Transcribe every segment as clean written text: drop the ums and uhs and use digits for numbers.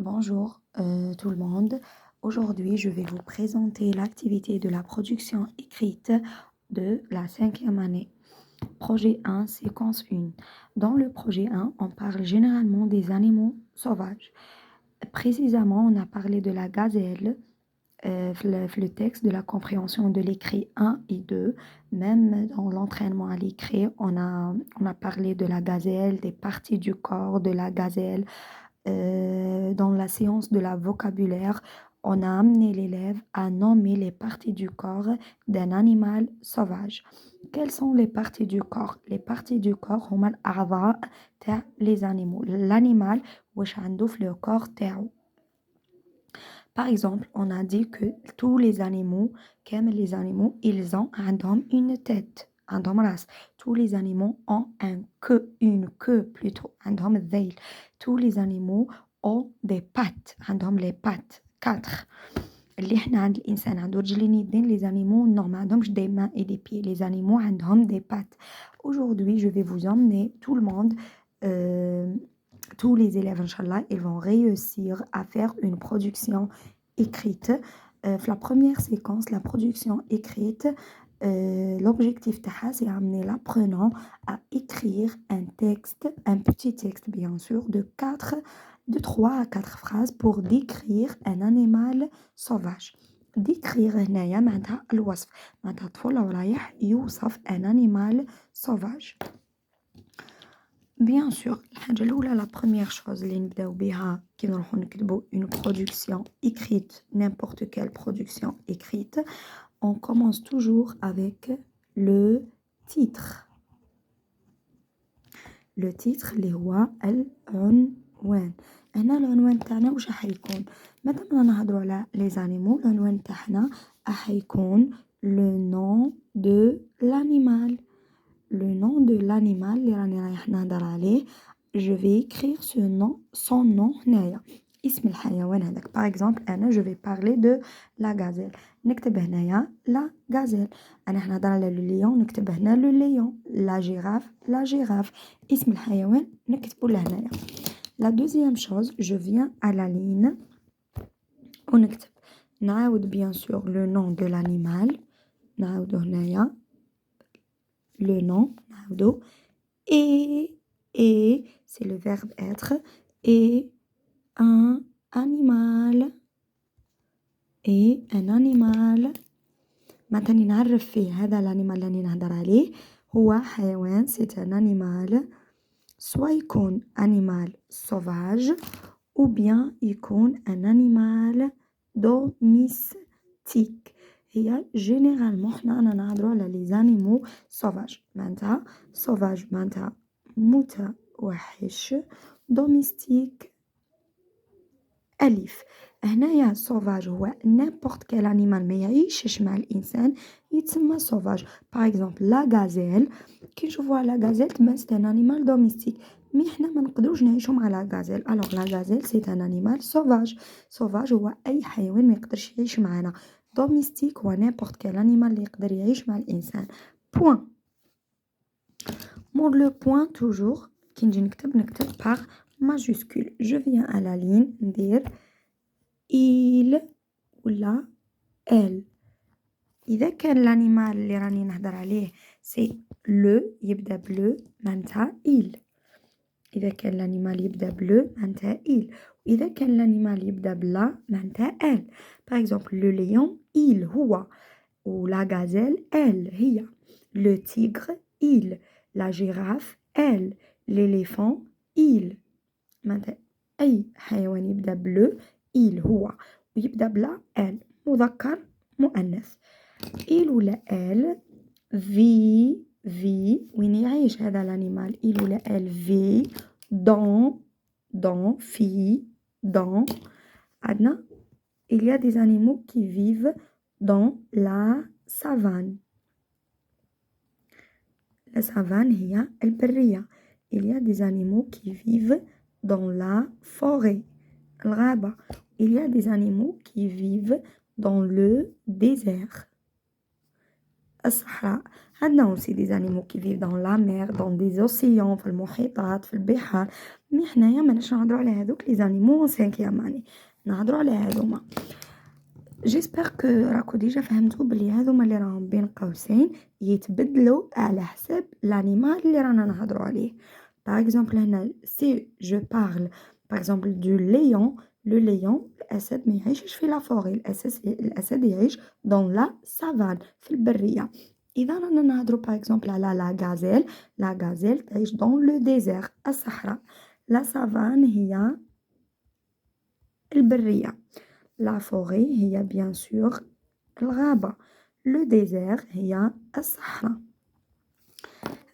Bonjour tout le monde. Aujourd'hui, je vais vous présenter l'activité de la production écrite de la cinquième année. Projet 1, séquence 1. Dans le projet 1, on parle généralement des animaux sauvages. Précisément, on a parlé de la gazelle, le texte de la compréhension de l'écrit 1 et 2. Même dans l'entraînement à l'écrit, on a parlé de la gazelle, des parties du corps de la gazelle. Dans la séance de la vocabulaire, on a amené l'élève à nommer les parties du corps d'un animal sauvage. Quelles sont les parties du corps? Les parties du corps هما الأعضاء تاع les animaux. L'animal واش عنده في le corps تاعو. Par exemple, on a dit que tous les animaux, comme les animaux, ils ont عندهم une tête. عندهم راس. Tous les animaux ont une queue plutôt. عندهم الذيل. Tous les animaux ont des pattes. عندهم les pattes. 4. اللي احنا عند الإنسان عنده رجلين يدين. Les animaux non ما عندهمش des mains et des pieds. Les animaux عندهم des pattes. Aujourd'hui, je vais vous emmener tout le monde tous les élèves, Inch'Allah, ils vont réussir à faire une production écrite. La première séquence, la production écrite, l'objectif تاعها, c'est amener l'apprenant à écrire un texte, un petit texte bien sûr, de 3 à 4 phrases pour décrire un animal sauvage. décrire هنايا معناتها الوصف. معناتها طفل رايح يوصف un animal sauvage. Bien sûr, la première chose اللي نبداو بها كي نروحو نكتبو une production écrite, n'importe quelle production écrite, on commence toujours avec le titre. Le titre اللي هو العنوان. هنا العنوان تاعنا واش راح يكون؟ مادام نهضروا على les animaux, العنوان تاعنا راح يكون le nom de l'animal. Le nom de l'animal اللي راني رايح نهضر عليه, je vais écrire son nom هنايا. اسم الحيوان هذاك. Par exemple, أنا je vais parler de la gazelle. نكتب هنايا la gazelle. أنا حنهضر على le lion, نكتب هنا le lion. La girafe. اسم الحيوان نكتبو لهنايا. La deuxième chose, je viens à la ligne ونكتب. نعاود bien sûr le nom de l'animal. نعاودو هنايا. Le nom, et, c'est le verbe être, et un animal. مثلا نعرف فيه هذا الانيمال اللي نهضر عليه هو حيوان, c'est un animal, soit يكون animal sauvage ou bien يكون un animal domestique. هي généralement حنا رانا نهضروا على les animaux sauvages. معناتها sauvage معناتها متوحش, domestique أليف. هنايا sauvage هو n'importe quel animal ما يعيشش مع الإنسان يتسمى sauvage. Par exemple la gazelle, كي نشوفوها la gazelle تبان c'est un animal domestique, مي حنا ما نقدروش نعيشو مع la gazelle. Alors la gazelle c'est un animal sauvage. sauvage هو أي حيوان ما يقدرش يعيش معنا. domestique هو n'importe quel animal اللي يقدر يعيش مع الإنسان. point. Pour le point toujours كي نجي نكتب par majuscule. Je viens à la ligne ندير il ولا elle. إذا كان الانيمال اللي راني نهضر عليه سي لو يبدا بلو معناتها il. إذا كان الانيمال يبدا بلو معناتها il. وإذا كان الانيمال يبدا بلا معناتها elle. Par exemple le lion il هو, ou la gazelle elle هي. Le tigre il. La girafe elle. L'éléphant il. معناتها أي حيوان يبدا بلو il هو, ويبدا بلا elle. مذكر مؤنث. il ولا elle vit وين يعيش هذا الانيمال. il ولا elle vit dans عندنا il y a des animaux qui vivent dans la savane. La savane هي البرية. il y a des animaux qui vivent dans la forêt. الغابة. il y a des animaux qui vivent dans le désert. الصحراء. عندنا aussi des animaux qui vivent dans la mer, dans des océans, في المحيطات، في البحار. مي حنايا ماناش نهضروا على هذوك les animaux en 5e année، نهضروا على هذوما. جيسبر كو راكو ديجا فهمتوا بلي هذوما اللي راهم بين قوسين يتبدلوا على حساب الانيمال اللي رانا نهضروا عليه. باغ اكزومبل هنا سي جو بارل باغ اكزومبل دو ليون، لو ليون الاسد ما يعيشش في لا فوري، الاسد يعيش دون لا سافان في البريه. اذا رانا نهضروا باغ اكزومبل على لا غازيل تعيش دون لو ديزير الصحراء. لا سافان هي البريه، لا فوري هي بيان سور الغابة، لو ديزير هي الصحراء.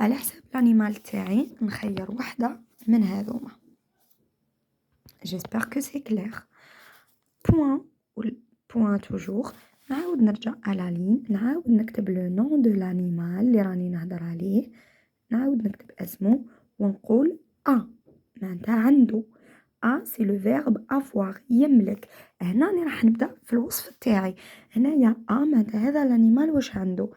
على حساب الانيمال تاعي نخير وحدة من هذوما. جيسبر كو سي كلير. بوان توجور نعاود نرجع على لين، نعاود نكتب لو نون دو لانيمال اللي راني نهضر عليه، نعاود نكتب اسمه ونقول معناتها عنده. سي لو فيرب افوار، يملك. هنا راني راح نبدا في الوصف تاعي. هنايا معناتها هذا الانيمال واش عنده.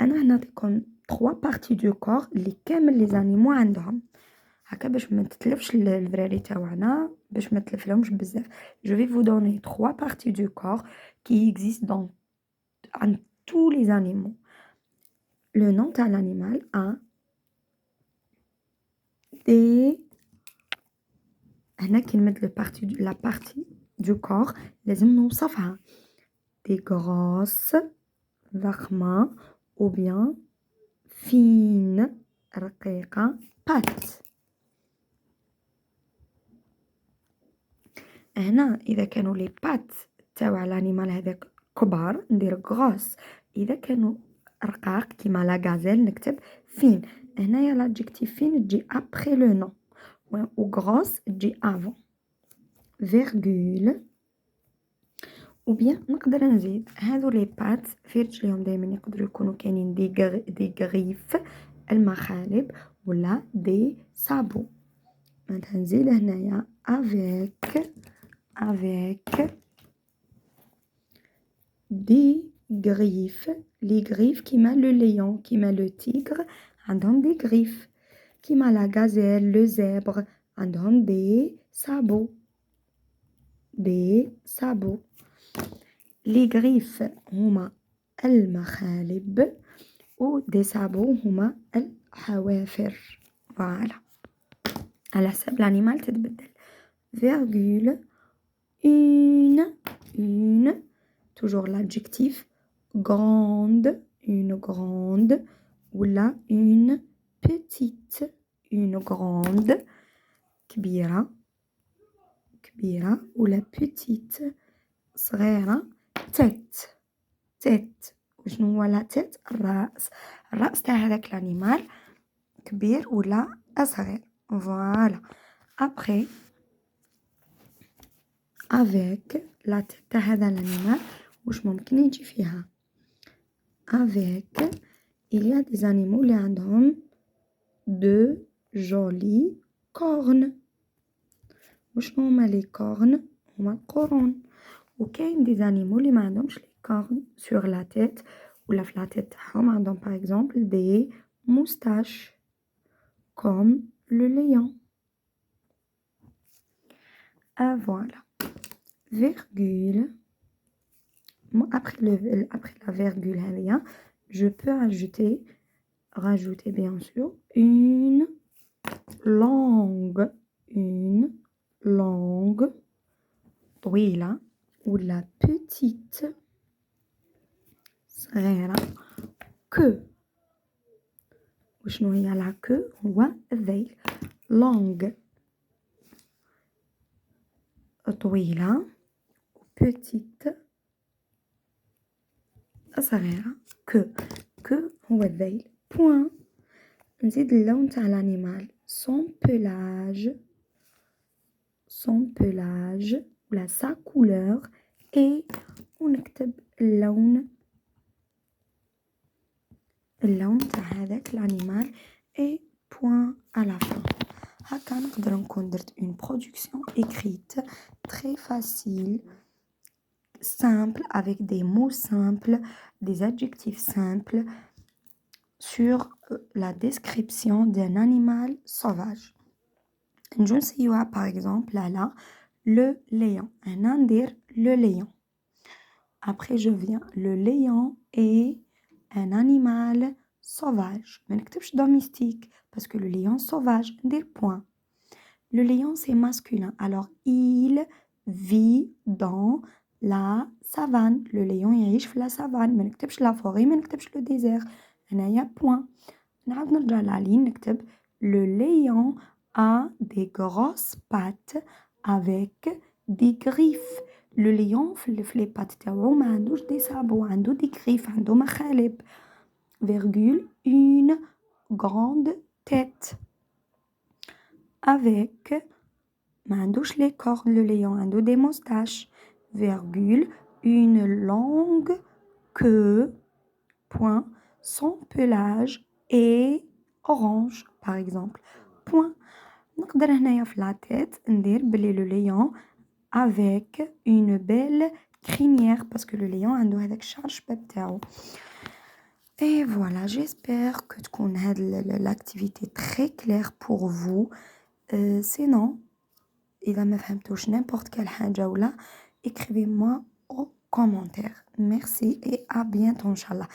انا نعطيكم 3 بارتي دو كور اللي كامل لي زانيمو عندهم، هكا باش ما تتلفش الفراري تاعنا، باش ما تلفلهمش بزاف. جو في فو دوني 3 بارتي دو كور كي اكزيست دون عند tous les animaux. Le nom تاع l'animal a des. هنا كلمة la partie du corps لازم نوصفها. des grosses ضخمة ou bien fine رقيقة pattes. هنا إذا كانوا لي بات تاع الانيمال هذاك كبار ندير غروس، إذا كانوا رقاق كيما لا غازيل نكتب فين. هنايا لادجيكتيف فين تجي ابري لو نون و غروس تجي افون. فيرغول او بيان نقدر نزيد هذو لي بات في رجليهم دائما يقدروا يكونوا كاينين دي غريف المخالب ولا دي سابو. معناتها نزيد هنايا avec des griffes. Les griffes كيما le lion كيما le tigre عندهم des griffes، كيما la gazelle le zèbre عندهم des sabots. les griffes هما المخالب و des sabots هما الحوافر. فوالا على حساب الانيمال تتبدل. virgule une toujours l'adjectif grande, une grande ou là une petite, une grande كبيرة ou la petite صغيرة. tête وشنو هو لا tête؟ الرأس تاع هذاك الانيمال كبير ولا صغير. فوالا après avec لا تاع هذا الانيمال واش ممكن يجي فيها. avec il y a des animaux اللي عندهم de jolis cornes. وشنو هما لي cornes؟ هما القرون. وكاين des animaux اللي ما عندهمش لي cornes sur la tête ولا في لا تيت تاعهم عندهم par exemple des moustaches comme le lion. Voilà. Virgule. Après la virgule هذيا je peux rajouter bien sûr une langue طويلة ولا petite صغيرة. queue وشنو هي لا queue؟ هو الذيل. langue طويلة petite صغيرة. que هو الذيل. point. نزيد اللون تاع الانيمال son pelage ولا sa couleur et ونكتب اللون تاع هذاك الانيمال et point à la fin. هكا نقدر نكون درت une production écrite très facile simples, avec des mots simples, des adjectifs simples sur la description d'un animal sauvage. نجنسيوها par exemple là, le lion. أنا ندير le lion. Après je viens, le lion est un animal sauvage. ما نكتبش domestique parce que le lion sauvage, ندير point. Le lion c'est masculin. Alors il vit dans la savane. Le lion يعيش في la savane. ما نكتبش la forêt, ما نكتبش le désert. هنايا point. نعاود نرجع للعلين نكتب le lion a des grosses pattes avec des griffes. Le lion في les pattes تاعو ما عندوش des sabots, عنده des griffes, عنده مخالب. Virgule, une grande tête avec ما عندوش les cornes. Le lion عنده des moustaches. Virgule, une longue queue. Point, son pelage est orange par exemple. Point. نقدر هنايا في la tête ندير بلي le lion avec une belle crinière parce que le lion عنده هذاك الشعر الشباب تاعو. Et voilà, j'espère que تكون هاد l'activité très claire pour vous. Sinon, إذا ما فهمتوش n'importe quelle حاجة ولا écrivez-moi au commentaire. Merci et à bientôt, Inch'Allah.